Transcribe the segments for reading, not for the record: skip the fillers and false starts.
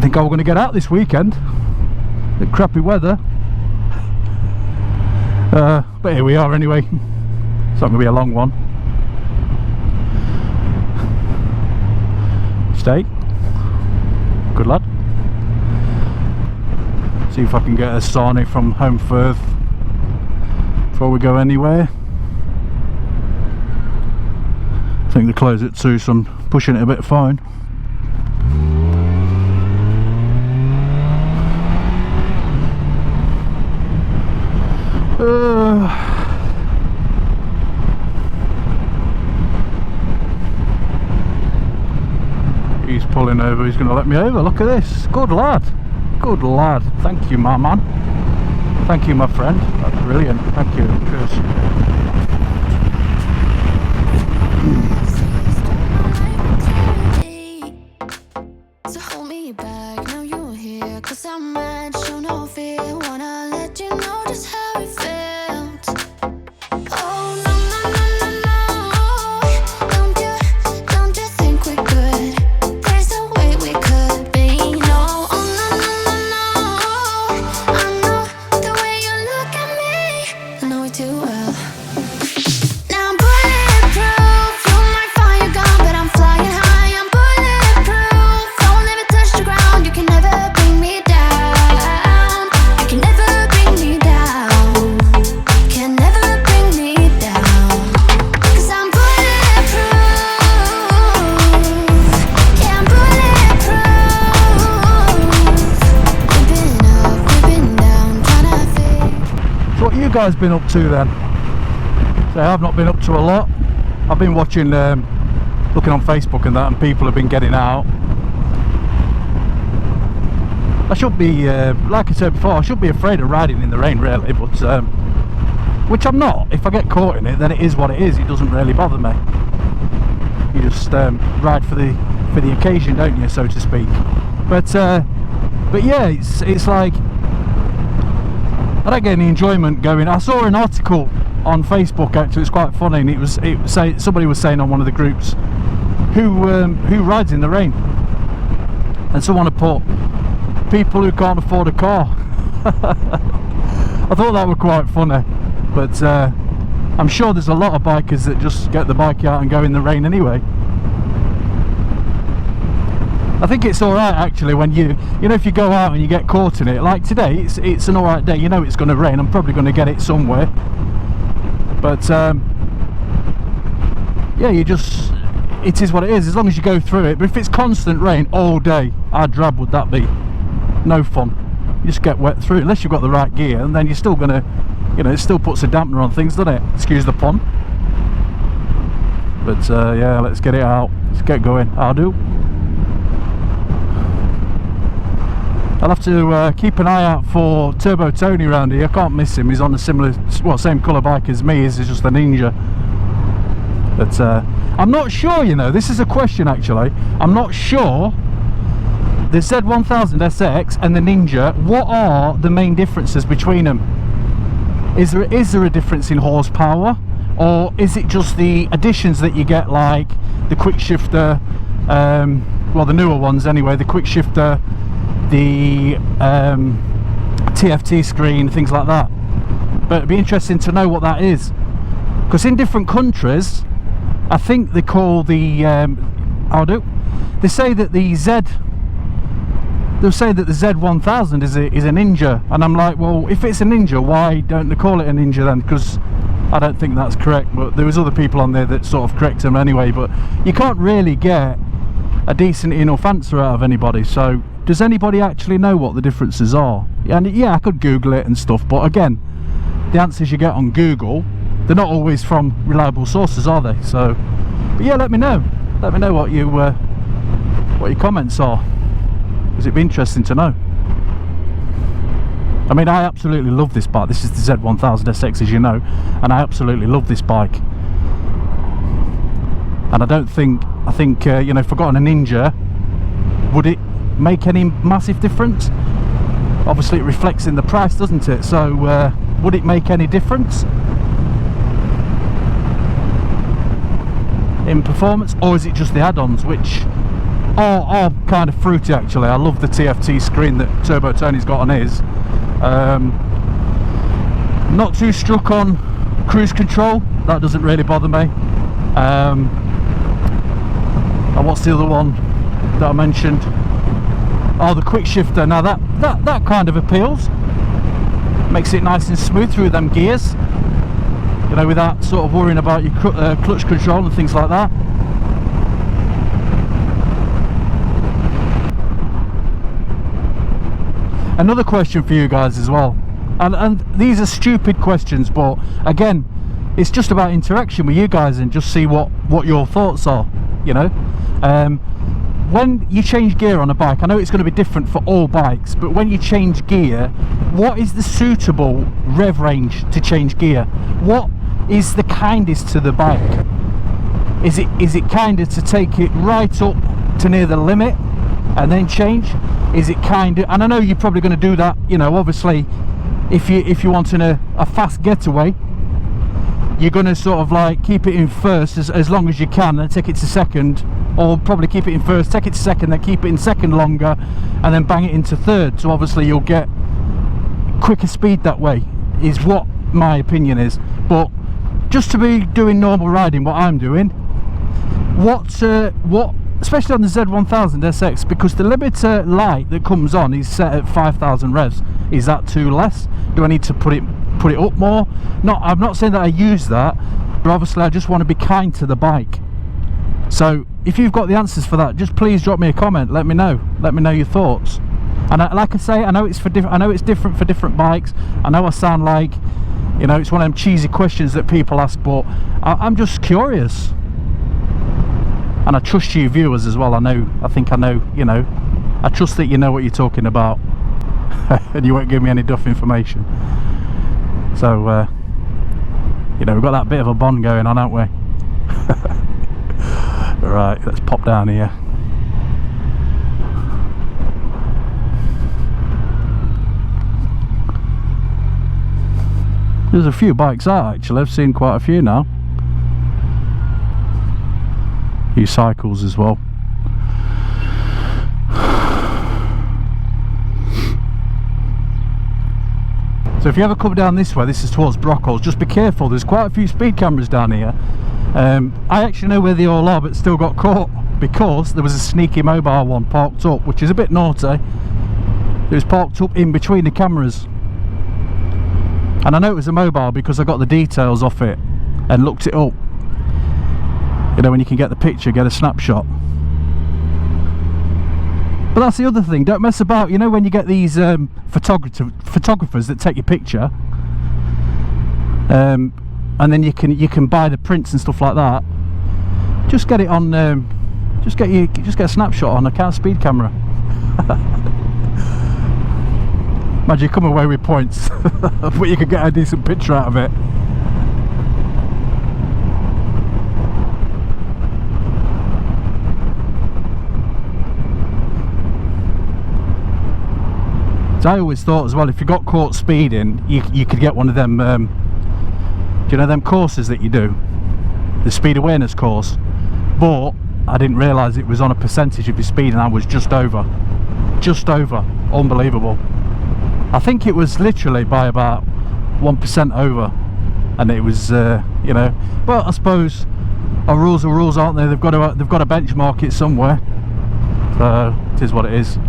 think I was going to get out this weekend. The crappy weather. But here we are anyway. It's not going to be a long one. Stay. Good lad. See if I can get a sarnie from Home Firth before we go anywhere. I think they close at 2, so I'm pushing it a bit fine. He's pulling over, he's going to let me over. Look at this. Good lad. Good lad. Thank you, my man. Thank you, my friend. That's brilliant. Thank you. Cheers. So hold me back, now you're here, 'cause I'm mad, show no fear, wanna let you know just how it felt. Oh no, no, no, no, no, don't you think we could, there's no way we could be, no, oh no, no, no, no, I know the way you look at me, I know it too well. Now I'm bulletproof, you're my fire gun, but I'm flying high, I'm bulletproof, don't let me touch the ground, you can never bring me down, you can never bring me down, can never bring me down, 'cause I'm bulletproof, yeah I'm bulletproof, creeping up, creeping down, tryna fake. So what you guys been up to then? So I've not been up to a lot. I've been watching, looking on Facebook and that, and people have been getting out. I should be, like I said before, I should be afraid of riding in the rain really, but which I'm not. If I get caught in it, then it is what it is. It doesn't really bother me. You just ride for the occasion, don't you, so to speak. But yeah, it's like I don't get any enjoyment going. I saw an article on Facebook actually, it's quite funny, and somebody was saying on one of the groups who rides in the rain, and someone had put people who can't afford a car. I thought that was quite funny, but I'm sure there's a lot of bikers that just get the bike out and go in the rain anyway. I think it's alright actually when you know, if you go out and you get caught in it, like today, it's an alright day, you know it's going to rain, I'm probably going to get it somewhere. But yeah, it is what it is, as long as you go through it. But if it's constant rain all day, how drab would that be? No fun. You just get wet through, unless you've got the right gear, and then you're still gonna, you know, it still puts a dampener on things, doesn't it? Excuse the pun. But yeah, let's get it out. Let's get going. I'll do. I'll have to keep an eye out for Turbo Tony around here. I can't miss him. He's on a similar, well, same colour bike as me. He's just a Ninja. But I'm not sure, you know, this is a question actually. I'm not sure the Z1000SX and the Ninja, what are the main differences between them? Is there a difference in horsepower, or is it just the additions that you get, like the quick shifter, well the newer ones anyway, the quick shifter, the TFT screen, things like that? But it'd be interesting to know what that is, because in different countries I think they call the they say that they'll say that the Z1000 is a Ninja, and I'm like, well, if it's a Ninja, why don't they call it a Ninja then? Because I don't think that's correct. But there was other people on there that sort of correct them anyway, but you can't really get a decent enough answer out of anybody. So does anybody actually know what the differences are? And yeah, I could Google it and stuff, but again, the answers you get on Google, they're not always from reliable sources, are they? So, but yeah, let me know what your comments are, because it'd be interesting to know. I mean, I absolutely love this bike. This is the Z1000SX, as you know, and I absolutely love this bike. And I think you know, if I got on a Ninja, would it make any massive difference? Obviously it reflects in the price, doesn't it? So would it make any difference in performance, or is it just the add-ons, which are kind of fruity actually. I love the TFT screen that Turbo Tony's got on his. Not too struck on cruise control, that doesn't really bother me. And what's the other one that I mentioned? Oh, the quick shifter. Now that kind of appeals, makes it nice and smooth through them gears, you know, without sort of worrying about your clutch control and things like that. Another question for you guys as well, and these are stupid questions, but again, it's just about interaction with you guys and just see what your thoughts are, you know. When you change gear on a bike, I know it's going to be different for all bikes, but when you change gear, what is the suitable rev range to change gear? What is the kindest to the bike? Is it kinder to take it right up to near the limit and then change? Is it kind of, and I know you're probably going to do that, you know, obviously if you're wanting a fast getaway, you're going to sort of like keep it in first as long as you can, then take it to second, or probably keep it in first, take it to second, then keep it in second longer, and then bang it into third. So obviously you'll get quicker speed that way, is what my opinion is. But just to be doing normal riding, what I'm doing, what especially on the Z1000SX, because the limiter light that comes on is set at 5,000 revs. Is that too less? Do I need to put it up more? I'm not saying that I use that, but obviously I just want to be kind to the bike. So if you've got the answers for that, just please drop me a comment. Let me know your thoughts. And like I say, I know it's different for different bikes. I know I sound like, you know, it's one of them cheesy questions that people ask, but I'm just curious. And I trust you viewers as well. I think I know, you know, I trust that you know what you're talking about and you won't give me any duff information. So you know, we've got that bit of a bond going on, haven't we? Right, let's pop down here. There's a few bikes out actually. I've seen quite a few now. Few cycles as well. So if you ever come down this way, this is towards Brockholes, just be careful, there's quite a few speed cameras down here. I actually know where they all are, but still got caught because there was a sneaky mobile one parked up, which is a bit naughty. It was parked up in between the cameras, and I know it was a mobile because I got the details off it and looked it up. You know, when you can get the picture, get a snapshot. But that's the other thing, don't mess about. You know, when you get these photographers that take your picture, and then you can buy the prints and stuff like that, just get it on, just get a snapshot on a car speed camera. Imagine you come away with points, but you could get a decent picture out of it. I always thought as well, if you got caught speeding, you could get one of them, do you know them courses that you do, the speed awareness course, but I didn't realise it was on a percentage of your speed, and I was just over, unbelievable. I think it was literally by about 1% over, and it was, you know, but I suppose our rules are rules, aren't they? They've got to benchmark it somewhere, so it is what it is.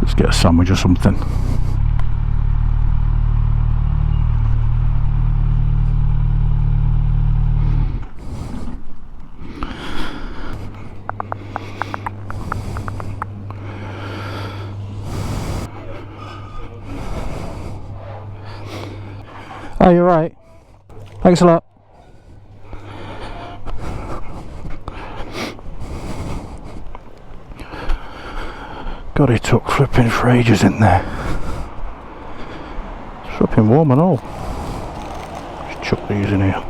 Let's get a sandwich or something. Oh, you're right. Thanks a lot. God, it took flipping for ages in there. It's flipping warm and all. Just chuck these in here.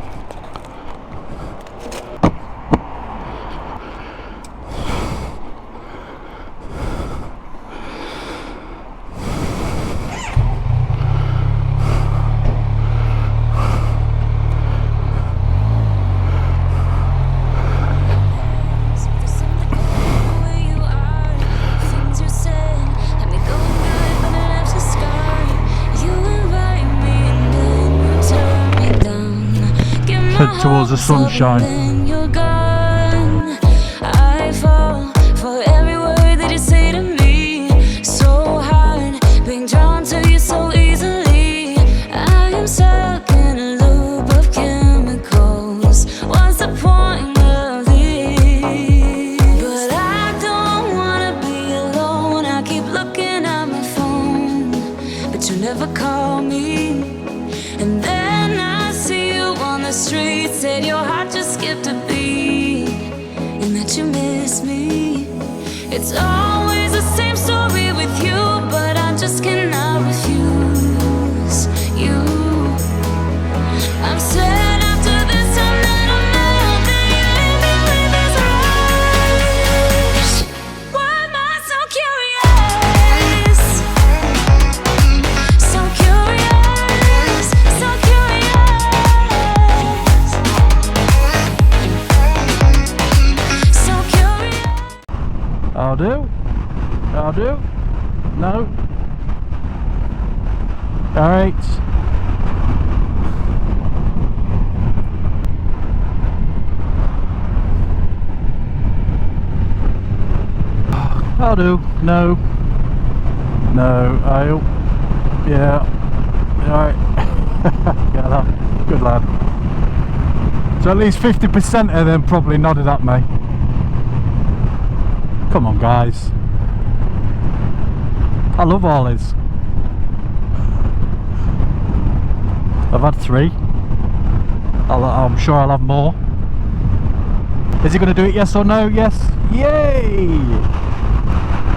towards the sunshine. You're gone. I fall for every word that you say to me. So hard, being drawn to you so easily. I am stuck in a loop of chemicals. What's the point of this? But I don't wanna be alone. I keep looking at my phone, but you never call me. And then I see you on the street, said your heart just skipped a beat, and that you miss me. It's always the same story with you, but I just cannot refuse you. I'm sad after this time that I'm out, that you leave me with this rush. Why am I so curious? So curious, so curious, so curious. I'll do. I'll do. No. Alright. I'll do. No. No. I'll. Yeah. Alright. Yeah, that. Good lad. So at least 50% of them probably nodded at me. Come on, guys. I love ollies. I've had 3. I'm sure I'll have more. Is he going to do it? Yes or no? Yes. Yay!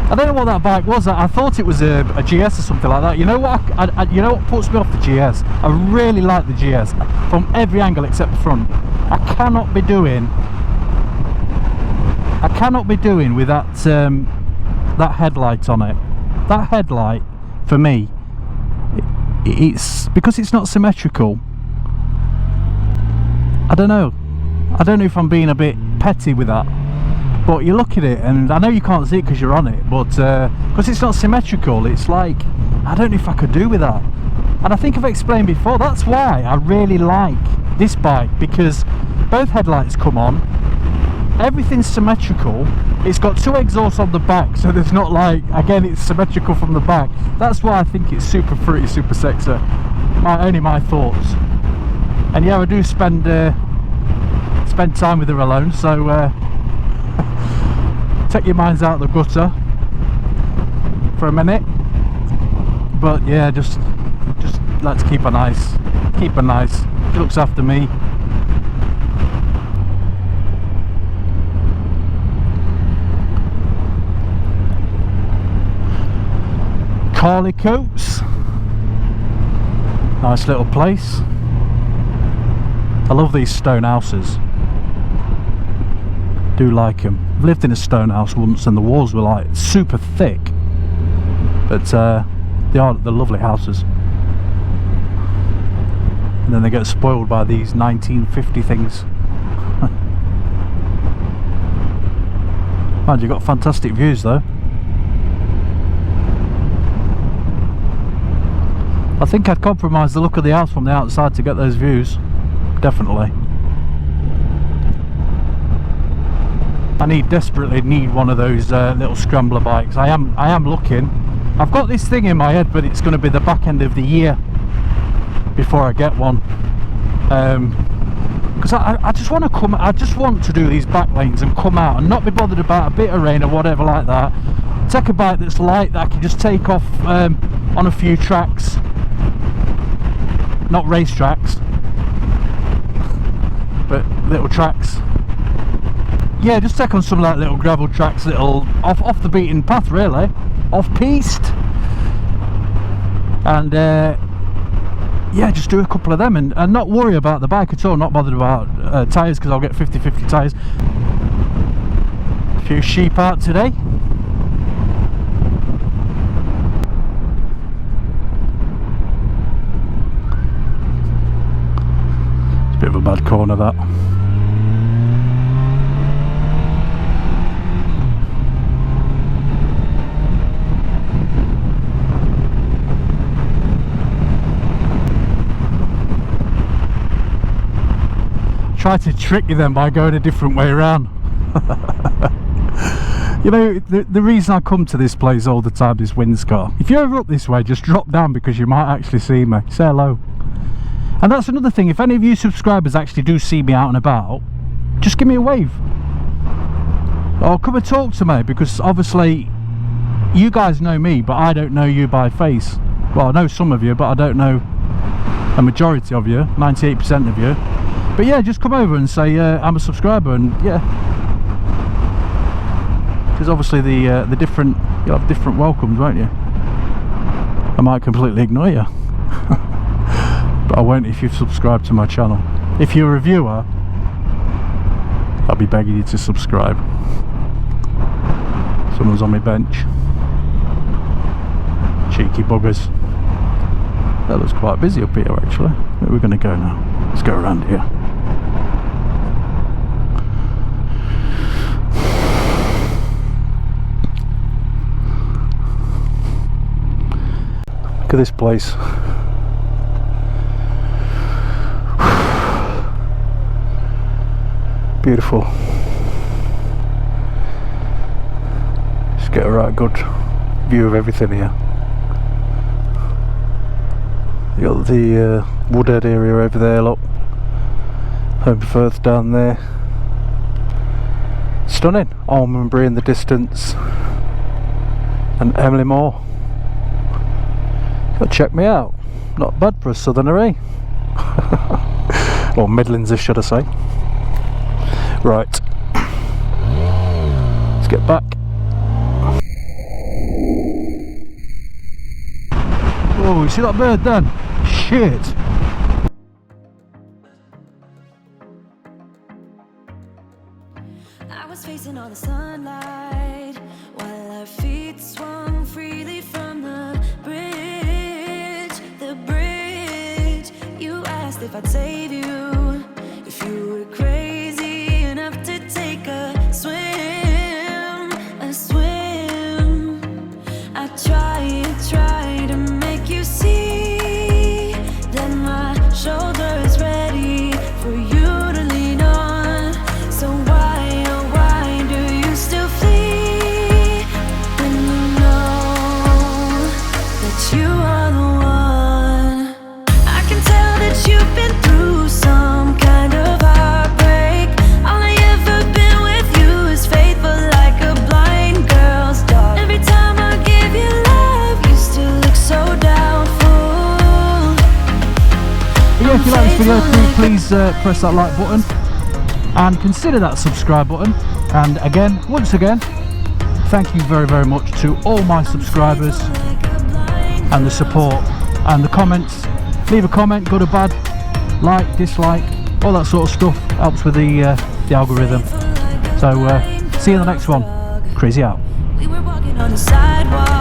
I don't know what that bike was. I thought it was a GS or something like that. You know what? You know what puts me off the GS? I really like the GS from every angle except the front. I cannot be doing with that that headlight on it. That headlight, for me, it's because it's not symmetrical. I don't know if I'm being a bit petty with that, but you look at it, and I know you can't see it because you're on it, but because it's not symmetrical, it's like, I don't know if I could do with that. And I think I've explained before, that's why I really like this bike, because both headlights come on, everything's symmetrical, it's got 2 exhausts on the back, so there's not like, again, it's symmetrical from the back. That's why I think it's super pretty, super sexy. Only my thoughts. And yeah, I do spend time with her alone, so take your minds out of the gutter for a minute. But yeah, just let's keep her nice. She looks after me. Carley Coates, nice little place. I love these stone houses, do like them. I've lived in a stone house once and the walls were like super thick, but they're lovely houses. And then they get spoiled by these 1950 things. Man, you've got fantastic views though. I think I'd compromise the look of the house from the outside to get those views. Definitely. I desperately need one of those little scrambler bikes. I am looking. I've got this thing in my head, but it's going to be the back end of the year before I get one. Because I just want to come. I just want to do these back lanes and come out and not be bothered about a bit of rain or whatever like that. Take a bike that's light that I can just take off on a few tracks. Not race tracks, but little tracks. Yeah, just take on some like little gravel tracks, little off the beaten path, really, off piste, and yeah, just do a couple of them and not worry about the bike at all. Not bothered about tyres, because I'll get 50/50 tyres. A few sheep out today. Bit of a bad corner, that. try to trick you then by going a different way around. You know, the reason I come to this place all the time, this Windscar, if you're ever up this way, just drop down because you might actually see me. Say hello. And that's another thing, if any of you subscribers actually do see me out and about, just give me a wave. Or come and talk to me, because obviously you guys know me, but I don't know you by face. Well, I know some of you, but I don't know a majority of you, 98% of you. But yeah, just come over and say I'm a subscriber, and yeah, because obviously the different, you'll have different welcomes, won't you? I might completely ignore you, but I won't if you've subscribed to my channel. If you're a viewer, I'll be begging you to subscribe. Someone's on my bench. Cheeky buggers. That looks quite busy up here actually. Where are we going to go now? Let's go around here. Look at this place. Beautiful. Just get a right good view of everything here. You got the Woodhead area over there, look. Home Firth down there. Stunning. Almondbury in the distance. And Emily Moor. Go check me out. Not bad for a southerner, eh? Or Midlandser, should I say. Right. Let's get back. Oh, you see that bird then? Shit! I was facing all the sunlight while our feet swung freely from the bridge. The bridge. You asked if I'd save you, if you were crazy enough to take a swim, a swim. I tried to make you see that my shoulder is ready for you to lean on. So why, oh why do you still flee when you know that you are the one? I can tell that you've been through some kind of heartbreak. All I ever been with you is faithful like a blind girl's dog. Every time I give you love, you still look so doubtful. But yeah, if you like this video, please press that like button and consider that subscribe button. And again, once again, thank you very, very much to all my subscribers and the support and the comments. Leave a comment, good or bad, like, dislike, all that sort of stuff helps with the algorithm. So see you in the next one. Crazy out. We were walking on the sidewalk.